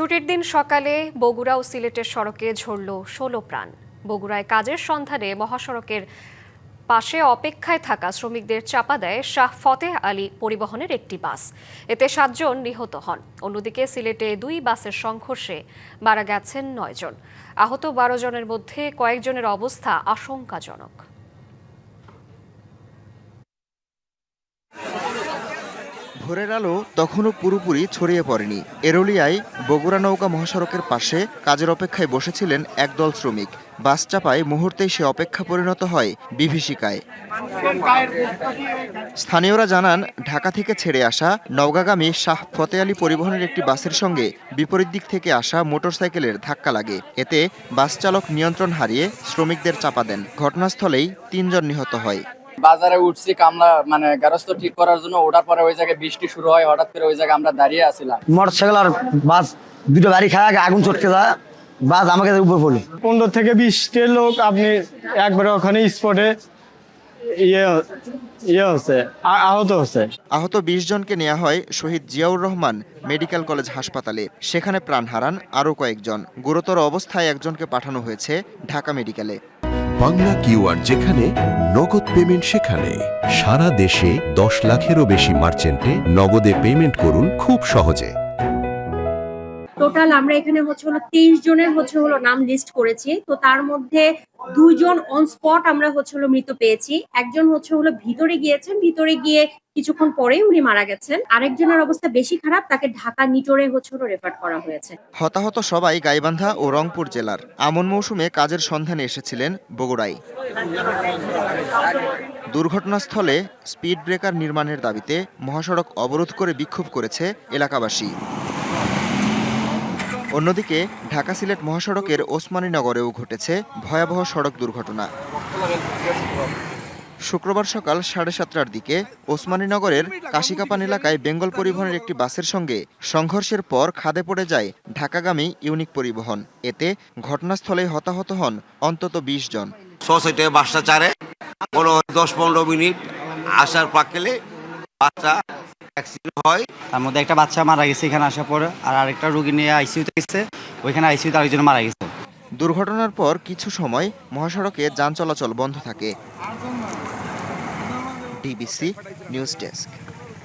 ছুটির দিন সকালে বগুড়া ও সিলেটের সড়কে ঝরল 16 প্রাণ। বগুড়ায় কাজের সন্ধানে মহাসড়কের পাশে অপেক্ষায় থাকা শ্রমিকদের চাপা দেয় শাহ ফতেহ আলী পরিবহনের একটি বাস। এতে 7 জন নিহত হন। অন্যদিকে সিলেটে 2 বাসের সংঘর্ষে মারা গেছেন 9 জন। আহত 12 জনের মধ্যে কয়েকজনের অবস্থা আশঙ্কাজনক। ভোরের আলো তখনও পুরোপুরি ছড়িয়ে পড়েনি। এরোলিয়ায় বগুড়া নৌকা মহাসড়কের পাশে কাজের অপেক্ষায় বসেছিলেন একদল শ্রমিক। বাস চাপায় মুহূর্তেই সে অপেক্ষা পরিণত হয় বিভীষিকায়। স্থানীয়রা জানান, ঢাকা থেকে ছেড়ে আসা নওগাঁগামী শাহ ফতেহ আলী পরিবহনের একটি বাসের সঙ্গে বিপরীত দিক থেকে আসা মোটরসাইকেলের ধাক্কা লাগে। এতে বাস চালক নিয়ন্ত্রণ হারিয়ে শ্রমিকদের চাপা দেন। ঘটনাস্থলেই 3 জন নিহত হয়। বাজারে উঠছি কামলা গারস্থ ঠিক করার জন্য, ওঠার পরে ওই জায়গায় বৃষ্টি শুরু হয়। হঠাৎ করে ওই জায়গায় আমরা দাঁড়িয়ে আছিলাম। মোটরসাইকেল আর বাস দুটো গাড়ি খায় আগুন চটকে যায়, বাস আমাকে উপর পড়ে। 15 থেকে 20টা লোক আপনি একবারে ওখানে স্পটে আহত হচ্ছে। আহত 20 জনকে নেওয়া হয় শহীদ জিয়াউর রহমান মেডিকেল কলেজ হাসপাতালে। সেখানে প্রাণ হারান আরও কয়েকজন। গুরুতর অবস্থায় একজনকে পাঠানো হয়েছে ঢাকা মেডিকেলে। বাংলা কিউআর, যেখানে নগদ পেমেন্ট সেখানে। সারা দেশে 10 লাখেরও বেশি মার্চেন্টে নগদে পেমেন্ট করুন খুব সহজে। টোটাল আমরা এখানে 23 জনের নাম লিস্ট করেছি। তো তার মধ্যে 2 জন অন স্পট আমরা মৃত পেয়েছি। একজন ভিতরে গিয়েছেন, ভিতরে গিয়ে কিছুক্ষণ পরেই উনি মারা গেছেন। আরেকজনের অবস্থা বেশি খারাপ, তাকে ঢাকা নিটোরে রেফার করা হয়েছে। হতাহত সবাই গাইবান্ধা ও রংপুর জেলার। আমন মৌসুমে কাজের সন্ধানে এসেছিলেন বগুড়ায়। দুর্ঘটনাস্থলে স্পিড ব্রেকার নির্মাণের দাবিতে মহাসড়ক অবরোধ করে বিক্ষোভ করেছে এলাকাবাসী। অন্যদিকে ঢাকা সিলেট মহাসড়কের ওসমানীনগরেও ঘটেছে ভয়াবহ সড়ক দুর্ঘটনা। শুক্রবার সকাল 7:30টার দিকে ওসমানীনগরের কাশিকাপান এলাকায় বেঙ্গল পরিবহনের একটি বাসের সঙ্গে সংঘর্ষের পর খাদে পড়ে যায় ঢাকাগামী ইউনিক পরিবহন। এতে ঘটনাস্থলে হতাহত হন অন্তত 20 জন। সোসাইটি বাসটা চারে 10-15 মিনিট আসার পাকলে বাচ্চা অ্যাক্সিডেন্ট হয়। তার মধ্যে একটা বাচ্চা মারা গেছে এখানে আসার পরে, আর আরেকটা রোগী নিয়ে আইসিইউতে গেছে, ওইখানে আইসিইউতে আরেকজন মারা গেছে। দুর্ঘটনার পর কিছু সময় মহাসড়কে যান চলাচল বন্ধ থাকে। DBC news desk.